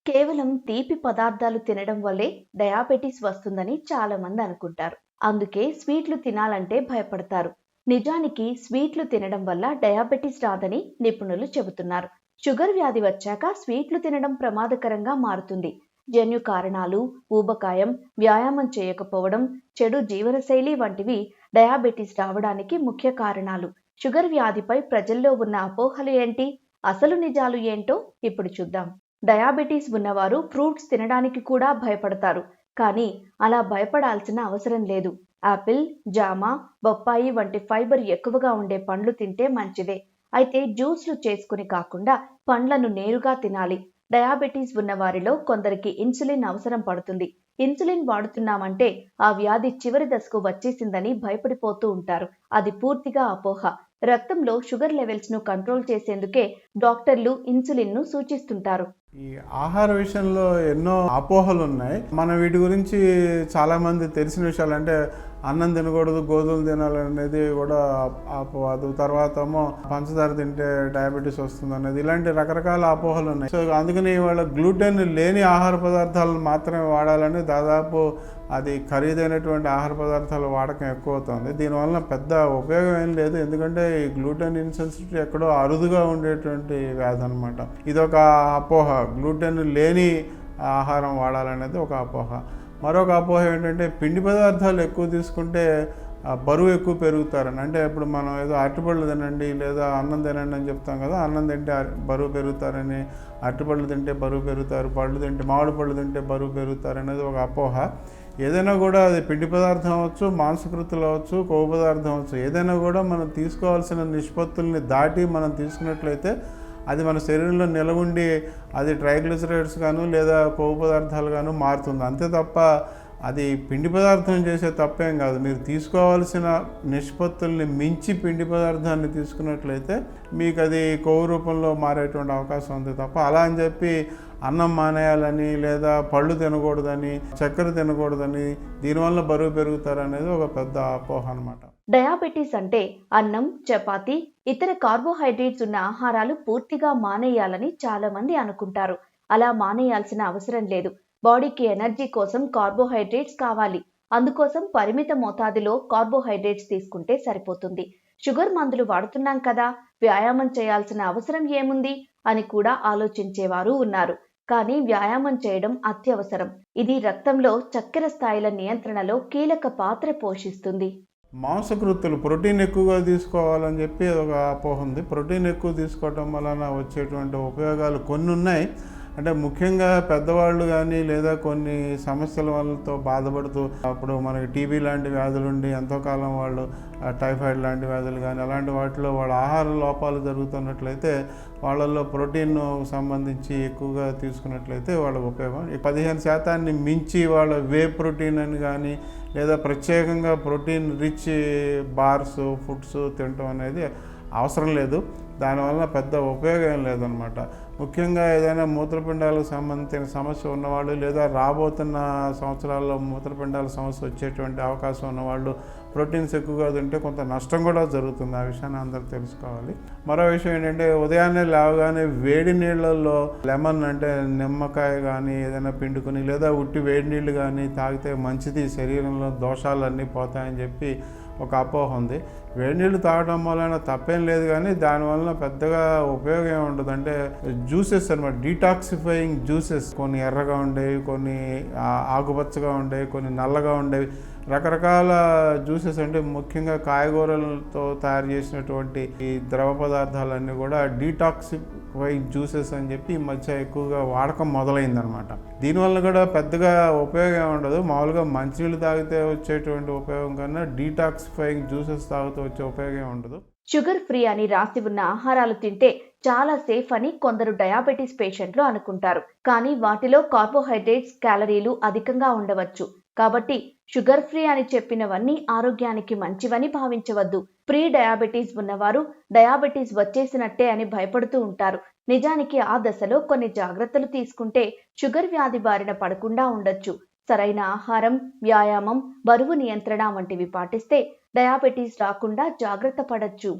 కేవలం తీపి పదార్థాలు తినడం వల్లే డయాబెటీస్ వస్తుందని చాలా మంది అనుకుంటారు. అందుకే స్వీట్లు తినాలంటే భయపడతారు. నిజానికి స్వీట్లు తినడం వల్ల డయాబెటీస్ రాదని నిపుణులు చెబుతున్నారు. షుగర్ వ్యాధి వచ్చాక స్వీట్లు తినడం ప్రమాదకరంగా మారుతుంది. జన్యు కారణాలు, ఊబకాయం, వ్యాయామం చేయకపోవడం, చెడు జీవనశైలి వంటివి డయాబెటీస్ రావడానికి ముఖ్య కారణాలు. షుగర్ వ్యాధిపై ప్రజల్లో ఉన్న అపోహలు ఏంటి? అసలు నిజాలు ఏంటో ఇప్పుడు చూద్దాం. డయాబెటీస్ ఉన్నవారు ఫ్రూట్స్ తినడానికి కూడా భయపడతారు. కానీ అలా భయపడాల్సిన అవసరం లేదు. యాపిల్, జామ, బొప్పాయి వంటి ఫైబర్ ఎక్కువగా ఉండే పండ్లు తింటే మంచిదే. అయితే జ్యూస్లు చేసుకుని కాకుండా పండ్లను నేరుగా తినాలి. డయాబెటీస్ ఉన్న వారిలో కొందరికి ఇన్సులిన్ అవసరం పడుతుంది. ఇన్సులిన్ వాడుతున్నామంటే ఆ వ్యాధి చివరి దశకు వచ్చేసిందని భయపడిపోతూ ఉంటారు. అది పూర్తిగా అపోహ. రక్తంలో షుగర్ లెవెల్స్ ను కంట్రోల్ చేసేందుకే డాక్టర్లు ఇన్సులిన్ ను సూచిస్తుంటారు. ఈ ఆహార విషయంలో ఎన్నో అపోహలు ఉన్నాయి. మన వీటి గురించి చాలా మంది తెలిసిన విషయాలు అంటే అన్నం తినకూడదు, గోధుమలు తినాలనేది కూడా అపోహలు. తర్వాత ఏమో పంచదార తింటే డయాబెటీస్ వస్తుంది అనేది, ఇలాంటి రకరకాల అపోహలు ఉన్నాయి. సో అందుకని వాళ్ళ గ్లూటెన్ లేని ఆహార పదార్థాలను మాత్రమే వాడాలని దాదాపు అది ఖరీదైనటువంటి ఆహార పదార్థాల వాడకం ఎక్కువ అవుతుంది. దీనివల్ల పెద్ద ఉపయోగం ఏం లేదు. ఎందుకంటే ఈ గ్లూటెన్ ఇన్సెన్సిటివిటీ ఎక్కడో అరుదుగా ఉండేటువంటి వ్యాధి అనమాట. ఇదొక అపోహ. గ్లూటెన్ లేని ఆహారం వాడాలనేది ఒక అపోహ. మరొక అపోహ ఏంటంటే పిండి పదార్థాలు ఎక్కువ తీసుకుంటే బరువు ఎక్కువ పెరుగుతారని. అంటే ఇప్పుడు మనం ఏదో అరటిపళ్ళు తినండి లేదా అన్నం తినండి అని చెప్తాం కదా, అన్నం తింటే బరువు పెరుగుతారని, అరటిపళ్ళు తింటే బరువు పెరుగుతారు, పళ్ళు తింటే మామిడి పళ్ళు తింటే బరువు పెరుగుతారు అనేది ఒక అపోహ. ఏదైనా కూడా అది పిండి పదార్థం అవ్వచ్చు, మాంసకృతులు అవ్వచ్చు, కొవ్వు పదార్థం అవ్వచ్చు, ఏదైనా కూడా మనం తీసుకోవాల్సిన నిష్పత్తుల్ని దాటి మనం తీసుకున్నట్లయితే అది మన శరీరంలో నిలవుండి అది ట్రైగ్లిసరైడ్స్ గాను లేదా కొవ్వు పదార్థాలు గాను మారుతుంది. అంతే తప్ప అది పిండి పదార్థం చేసే తప్పేం కాదు. మీరు తీసుకోవాల్సిన నిష్పత్తుల్ని మించి పిండి పదార్థాన్ని తీసుకున్నట్లయితే మీకు అది కొవ్వు రూపంలో మారేటువంటి అవకాశం ఉంది తప్ప అలా అని చెప్పి అన్నం మానేయాలని లేదా పళ్ళు తినకూడదని, చక్కెర తినకూడదని, దీనివల్ల బరువు పెరుగుతారనేది ఒక పెద్ద అపోహ అనమాట. డయాబెటీస్ అంటే అన్నం, చపాతి, ఇతర కార్బోహైడ్రేట్స్ ఉన్న ఆహారాలు పూర్తిగా మానేయాలని చాలా మంది అనుకుంటారు. అలా మానేయాల్సిన అవసరం లేదు. బాడీకి ఎనర్జీ కోసం కార్బోహైడ్రేట్స్ కావాలి. అందుకోసం పరిమిత మోతాదులో కార్బోహైడ్రేట్స్ తీసుకుంటే సరిపోతుంది. షుగర్ మందులు వాడుతున్నాం కదా, వ్యాయామం చేయాల్సిన అవసరం ఏముంది అని కూడా ఆలోచించేవారు ఉన్నారు. కానీ వ్యాయామం చేయడం అత్యవసరం. ఇది రక్తంలో చక్కెర స్థాయిల నియంత్రణలో కీలక పాత్ర పోషిస్తుంది. మాంసకృతులు ప్రోటీన్ ఎక్కువగా తీసుకోవాలని చెప్పి ఒక అపోహ ఉంది. ప్రోటీన్ ఎక్కువ తీసుకోవటం వలన వచ్చేటువంటి ఉపయోగాలు కొన్ని ఉన్నాయి. అంటే ముఖ్యంగా పెద్దవాళ్ళు కానీ లేదా కొన్ని సమస్యల వాళ్ళతో బాధపడుతూ అప్పుడు మనకి టీబీ లాంటి వ్యాధులు ఉండి ఎంతో కాలం వాళ్ళు టైఫాయిడ్ లాంటి వ్యాధులు కానీ అలాంటి వాటిలో వాళ్ళ ఆహార లోపాలు జరుగుతున్నట్లయితే వాళ్ళల్లో ప్రోటీన్ సంబంధించి ఎక్కువగా తీసుకున్నట్లయితే వాళ్ళకు ఉపయోగం. ఈ 15% మించి వాళ్ళ వే ప్రోటీన్ అని కానీ లేదా ప్రత్యేకంగా ప్రోటీన్ రిచ్ బార్స్ ఫుడ్స్ తినటం అనేది అవసరం లేదు. దానివల్ల పెద్ద ఉపయోగం ఏం లేదనమాట. ముఖ్యంగా ఏదైనా మూత్రపిండాలకు సంబంధించిన సమస్య ఉన్నవాళ్ళు లేదా రాబోతున్న సంవత్సరాల్లో మూత్రపిండాల సమస్య వచ్చేటువంటి అవకాశం ఉన్నవాళ్ళు ప్రోటీన్స్ ఎక్కువగా తింటే కొంత నష్టం కూడా జరుగుతుంది. ఆ విషయాన్ని అందరూ తెలుసుకోవాలి. మరో విషయం ఏంటంటే ఉదయాన్నే లేవగానే వేడి నీళ్ళల్లో లెమన్ అంటే నిమ్మకాయ కానీ ఏదైనా పిండుకొని లేదా ఉట్టి వేడి నీళ్ళు కానీ తాగితే మంచిది, శరీరంలో దోషాలన్నీ పోతాయని చెప్పి ఒక అపోహ ఉంది. వేడి నీళ్ళు తాగడం వలన తప్పేం లేదు, కానీ దానివల్ల పెద్దగా ఉపయోగం ఏమి ఉండదు. అంటే జ్యూసెస్ అనమాట, డీటాక్సిఫైయింగ్ జ్యూసెస్ కొన్ని ఎర్రగా ఉండేవి, కొన్ని ఆకుపచ్చగా ఉండేవి, కొన్ని నల్లగా ఉండేవి, రకరకాల జ్యూసెస్ అంటే ముఖ్యంగా కాయగూరలతో తయారు చేసినటువంటి ఈ ద్రవ పదార్థాలన్నీ కూడా డీటాక్సిఫైయింగ్ జ్యూసెస్ అని చెప్పి ఈ మధ్య ఎక్కువగా వాడకం మొదలైందనమాట. దీనివల్ల కూడా పెద్దగా ఉపయోగం ఉండదు. మామూలుగా మంచినీళ్ళు తాగితే వచ్చేటువంటి ఉపయోగం కన్నా డీటాక్సిఫైయింగ్ జ్యూసెస్ తాగితే వచ్చే ఉపయోగం ఉండదు. షుగర్ ఫ్రీ అని రాసి ఉన్న ఆహారాలు తింటే చాలా సేఫ్ అని కొందరు డయాబెటీస్ పేషెంట్లు అనుకుంటారు. కానీ వాటిలో కార్బోహైడ్రేట్స్, క్యాలరీలు అధికంగా ఉండవచ్చు. కాబట్టి షుగర్ ఫ్రీ అని చెప్పినవన్నీ ఆరోగ్యానికి మంచివని భావించవద్దు. ప్రీ డయాబెటీస్ ఉన్నవారు డయాబెటీస్ వచ్చేసినట్టే అని భయపడుతూ ఉంటారు. నిజానికి ఆ దశలో కొన్ని జాగ్రత్తలు తీసుకుంటే షుగర్ వ్యాధి బారిన పడకుండా ఉండొచ్చు. సరైన ఆహారం, వ్యాయామం, బరువు నియంత్రణ వంటివి పాటిస్తే డయాబెటీస్ రాకుండా జాగ్రత్త పడొచ్చు.